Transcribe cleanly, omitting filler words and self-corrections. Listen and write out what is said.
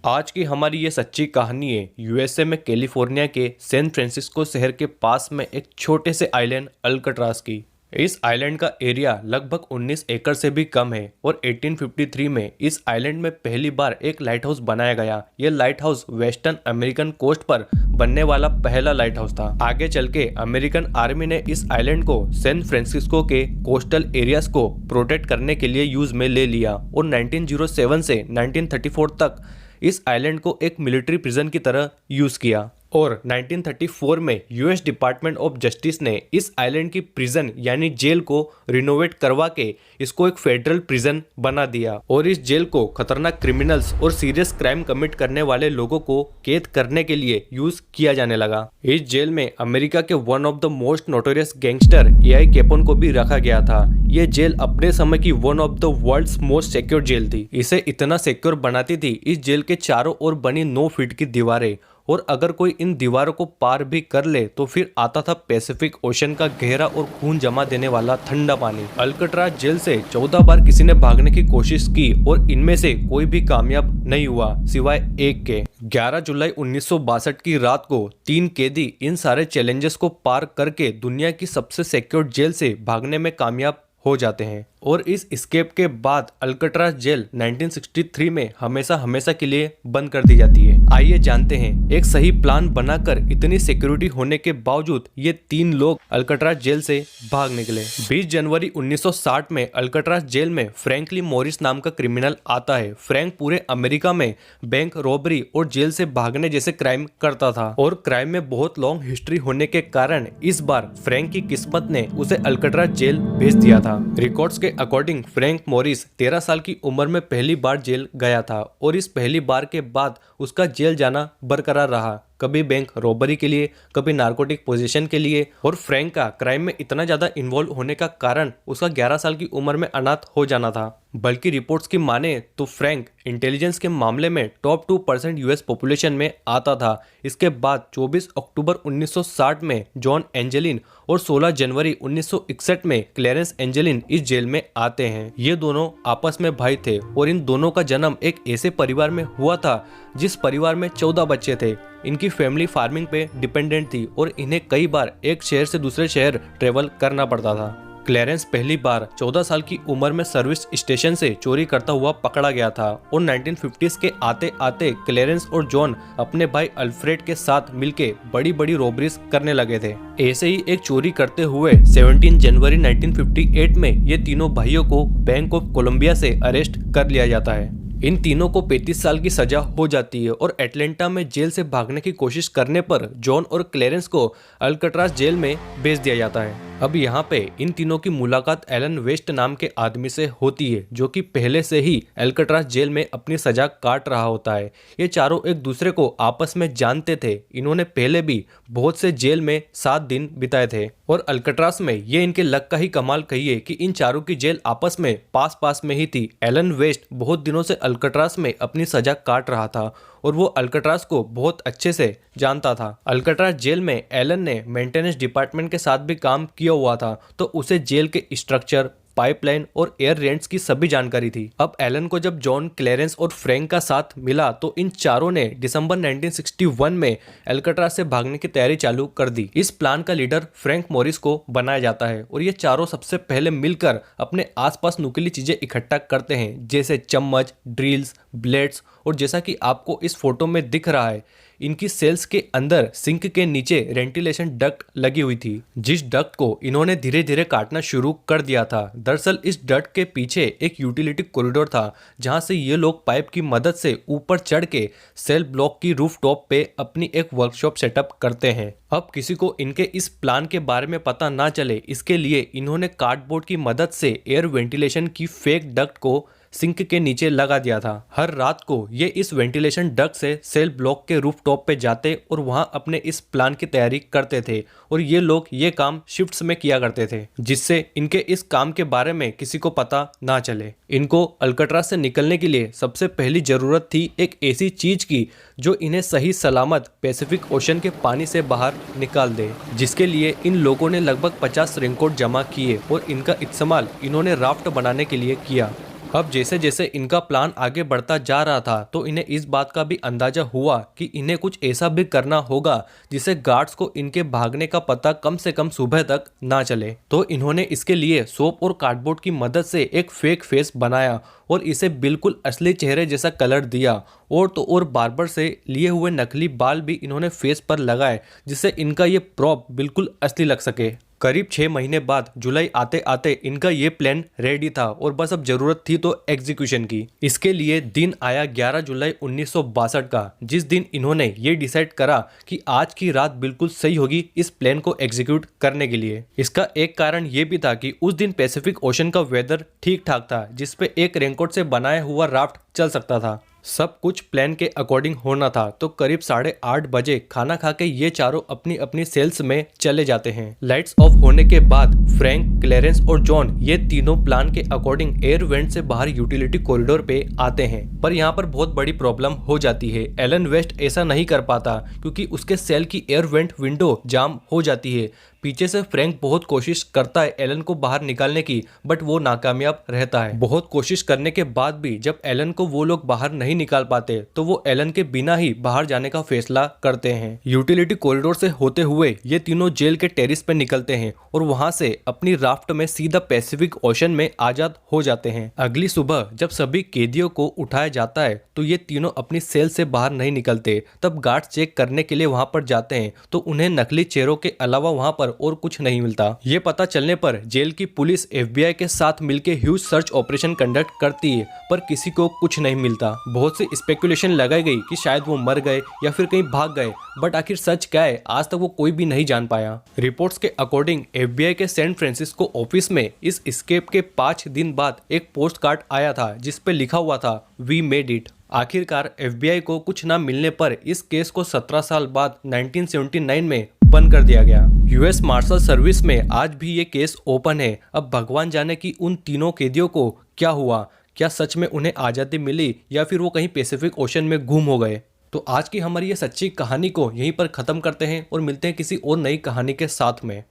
आज की हमारी ये सच्ची कहानी है यूएसए में कैलिफोर्निया के सैन फ्रांसिस्को शहर के पास में एक छोटे से आइलैंड अल्कट्राज की। इस आइलैंड का एरिया लगभग 19 एकड़ से भी कम है और 1853 में इस आइलैंड में पहली बार एक लाइट हाउस बनाया गया। ये lighthouse western American coast पर बनने वाला पहला लाइट हाउस था। आगे चल के अमेरिकन आर्मी ने इस आइलैंड को सैन फ्रांसिस्को के कोस्टल एरियाज को प्रोटेक्ट करने के लिए यूज में ले लिया और 1907 से 1934 तक इस आइलैंड को एक मिलिट्री प्रिजन की तरह यूज किया और 1934 में यूएस डिपार्टमेंट ऑफ जस्टिस ने इस आइलैंड की प्रिजन यानी जेल को रिनोवेट करवा के इसको एक फेडरल प्रिजन बना दिया और इस जेल को खतरनाक क्रिमिनल्स और सीरियस क्राइम कमिट करने वाले लोगों को कैद करने के लिए यूज किया जाने लगा। इस जेल में अमेरिका के one of the most notorious gangster AI Capone को भी रखा गया था। ये जेल अपने समय की one of the world's most secure jail थी। इसे इतना सिक्योर बनाती थी इस जेल के चारों ओर बनी 9 फीट की दीवारें और अगर कोई इन दीवारों को पार भी कर ले तो फिर आता था पैसिफिक ओशन का गहरा और खून जमा देने वाला ठंडा पानी। अल्कट्राज जेल से 14 बार किसी ने भागने की कोशिश की और इनमें से कोई भी कामयाब नहीं हुआ सिवाय एक के। 11 जुलाई 1962 की रात को 3 कैदी इन सारे चैलेंजेस को पार करके दुनिया की सबसे सिक्योर जेल से भागने में कामयाब हो जाते हैं और इस एस्केप के बाद अल्कट्राज जेल 1963 में हमेशा हमेशा के लिए बंद कर दी जाती है। आइए जानते हैं एक सही प्लान बनाकर इतनी सिक्योरिटी होने के बावजूद ये 3 लोग अल्कट्राज जेल से भाग निकले। 20 जनवरी 1960 में अल्कट्राज जेल में फ्रैंकलिन मॉरिस नाम का क्रिमिनल आता है। फ्रैंक पूरे अमेरिका में बैंक रॉबरी और जेल से भागने जैसे क्राइम करता था और क्राइम में बहुत लॉन्ग हिस्ट्री होने के कारण इस बार फ्रैंक की किस्मत ने उसे अल्कट्राज जेल भेज दिया था। रिकॉर्ड्स के अकॉर्डिंग फ्रैंक मॉरिस 13 साल की उम्र में पहली बार जेल गया था और इस पहली बार के बाद उसका जेल जाना बरकरार रहा, कभी बैंक रॉबरी के लिए, कभी नारकोटिक पोजीशन के लिए। और फ्रैंक का क्राइम में इतना ज्यादा इन्वॉल्व होने का कारण उसका 11 साल की उम्र में अनाथ हो जाना था। बल्कि रिपोर्ट्स की माने तो फ्रैंक इंटेलिजेंस के मामले में टॉप 2% यूएस पॉपुलेशन में आता था। इसके बाद 24 अक्टूबर 1960 में जॉन एंजेलिन और 16 जनवरी 1961 में क्लेरेंस एंजेलिन इस जेल में आते हैं। ये दोनों आपस में भाई थे और इन दोनों का जन्म एक ऐसे परिवार में हुआ था जिस परिवार में 14 बच्चे थे। इनकी फैमिली फार्मिंग पे डिपेंडेंट थी और इन्हें कई बार एक शहर से दूसरे शहर ट्रेवल करना पड़ता था। क्लेरेंस पहली बार 14 साल की उम्र में सर्विस स्टेशन से चोरी करता हुआ पकड़ा गया था और 1950s के आते आते क्लेरेंस और जॉन अपने भाई अल्फ्रेड के साथ मिलके बड़ी बड़ी रॉबरीज करने लगे थे। ऐसे ही एक चोरी करते हुए 17 जनवरी 1958 में ये तीनों भाइयों को बैंक ऑफ कोलंबिया से अरेस्ट कर लिया जाता है। इन तीनों को 35 साल की सजा हो जाती है और एटलांटा में जेल से भागने की कोशिश करने पर जॉन और क्लेरेंस को अल्कट्राज जेल में भेज दिया जाता है। अब यहाँ पे इन तीनों की मुलाकात एलन वेस्ट नाम के आदमी से होती है जो कि पहले से ही अल्कट्राज जेल में अपनी सजा काट रहा होता है। ये चारों एक दूसरे को आपस में जानते थे। इन्होंने पहले भी बहुत से जेल में 7 दिन बिताए थे और अल्कट्राज में ये इनके लक का ही कमाल कहिए कि इन चारों की जेल आपस में पास में ही थी। एलन वेस्ट बहुत दिनों से अल्कट्राज में अपनी सजा काट रहा था और वो अल्कट्राज को बहुत अच्छे से जानता था। अल्कट्राज जेल में एलन ने मेंटेनेंस डिपार्टमेंट के साथ भी काम किया हुआ था तो उसे जेल के स्ट्रक्चर, पाइपलाइन और एयर रेंट्स की सभी जानकारी थी। अब एलन को जब जॉन, क्लेरेंस और फ्रैंक का साथ मिला तो इन चारों ने दिसंबर 1961 में अल्कट्राज से भागने की तैयारी चालू कर दी। इस प्लान का लीडर फ्रैंक मॉरिस को बनाया जाता है और ये चारों सबसे पहले मिलकर अपने आसपास नुकीली चीजें इकट्ठा करते हैं जैसे चम्मच, ड्रिल्स, ब्लेड्स और जैसा कि आपको इस फोटो में दिख रहा है इनकी सेल्स के अंदर सिंक के नीचे वेंटिलेशन डक्ट लगी हुई थी जिस डक्ट को इन्होंने धीरे धीरे काटना शुरू कर दिया था। दरअसल इस डक्ट के पीछे एक यूटिलिटी कॉरिडोर था जहां से ये लोग पाइप की मदद से ऊपर चढ़ के सेल ब्लॉक की रूफ टॉप पे अपनी एक वर्कशॉप सेटअप करते हैं। अब किसी को इनके इस प्लान के बारे में पता ना चले इसके लिए इन्होंने कार्डबोर्ड की मदद से एयर वेंटिलेशन की फेक डक्ट को सिंक के नीचे लगा दिया था। हर रात को ये इस वेंटिलेशन डक्ट से सेल ब्लॉक के रूफ टॉप पे जाते और वहां अपने इस प्लान की तैयारी करते थे और ये लोग ये काम शिफ्ट्स में किया करते थे जिससे इनके इस काम के बारे में किसी को पता ना चले। इनको अल्कट्राज से निकलने के लिए सबसे पहली जरूरत थी एक ऐसी चीज की जो इन्हें सही सलामत पैसिफिक ओशन के पानी से बाहर निकाल दे, जिसके लिए इन लोगों ने लगभग 50 रेनकोट जमा किए और इनका इस्तेमाल इन्होंने राफ्ट बनाने के लिए किया। अब जैसे जैसे इनका प्लान आगे बढ़ता जा रहा था तो इन्हें इस बात का भी अंदाजा हुआ कि इन्हें कुछ ऐसा भी करना होगा जिससे गार्ड्स को इनके भागने का पता कम से कम सुबह तक ना चले। तो इन्होंने इसके लिए सोप और कार्डबोर्ड की मदद से एक फेक फेस बनाया और इसे बिल्कुल असली चेहरे जैसा कलर दिया, और तो और बार्बर से लिए हुए नकली बाल भी इन्होंने फेस पर लगाए जिससे इनका ये प्रॉप बिल्कुल असली लग सके। करीब 6 महीने बाद जुलाई आते आते इनका ये प्लान रेडी था और बस अब जरूरत थी तो एग्जीक्यूशन की। इसके लिए दिन आया 11 जुलाई 1962 का, जिस दिन इन्होंने ये डिसाइड करा कि आज की रात बिल्कुल सही होगी इस प्लान को एग्जीक्यूट करने के लिए। इसका एक कारण ये भी था कि उस दिन पैसिफिक ओशन का वेदर ठीक ठाक था जिसपे एक रेनकोट से बनाया हुआ राफ्ट चल सकता था। सब कुछ प्लान के अकॉर्डिंग होना था। तो करीब 8:30 बजे खाना खा के ये चारों अपनी अपनी सेल्स में चले जाते हैं। लाइट्स ऑफ होने के बाद फ्रैंक, क्लेरेंस और जॉन ये तीनों प्लान के अकॉर्डिंग एयर वेंट से बाहर यूटिलिटी कॉरिडोर पे आते हैं। पर यहाँ पर बहुत बड़ी प्रॉब्लम हो जाती है। एलन वेस्ट ऐसा नहीं कर पाता क्योंकि उसके सेल की एयर वेंट विंडो जाम हो जाती है। पीछे से फ्रैंक बहुत कोशिश करता है एलन को बाहर निकालने की, बट वो नाकामयाब रहता है। बहुत कोशिश करने के बाद भी जब एलन को वो लोग बाहर नहीं निकाल पाते तो वो एलन के बिना ही बाहर जाने का फैसला करते हैं। यूटिलिटी कॉरिडोर से होते हुए ये तीनों जेल के टेरिस पे निकलते हैं और वहां से अपनी राफ्ट में सीधा पैसिफिक ओशन में आजाद हो जाते हैं। अगली सुबह जब सभी कैदियों को उठाया जाता है तो ये तीनों अपनी सेल से बाहर नहीं निकलते। तब गार्ड्स चेक करने के लिए वहां पर जाते हैं तो उन्हें नकली चेहरों के अलावा वहां पर और कुछ नहीं मिलता। ये पता चलने पर जेल की पुलिस FBI के साथ मिलकर ह्यूज सर्च ऑपरेशन कंडक्ट करती है, पर किसी को कुछ नहीं मिलता। बहुत सी स्पेकुलेशन लगाई गई कि शायद वो मर गए या फिर कहीं भाग गए, बट आखिर सच क्या है आज तक वो कोई भी नहीं जान पाया। रिपोर्ट्स के अकॉर्डिंग FBI के सैन फ्रांसिस्को ऑफिस में इस एस्केप के 5 दिन बाद एक पोस्ट कार्ड आया था जिसपे लिखा हुआ था वी मेड इट। आखिरकार FBI को कुछ ना मिलने पर इस केस को 17 साल बाद 1979 में बंद कर दिया गया। US मार्शल सर्विस में आज भी ये केस ओपन है। अब भगवान जाने कि उन तीनों कैदियों को क्या हुआ, क्या सच में उन्हें आज़ादी मिली या फिर वो कहीं पैसिफिक ओशन में गुम हो गए। तो आज की हमारी ये सच्ची कहानी को यहीं पर ख़त्म करते हैं और मिलते हैं किसी और नई कहानी के साथ में।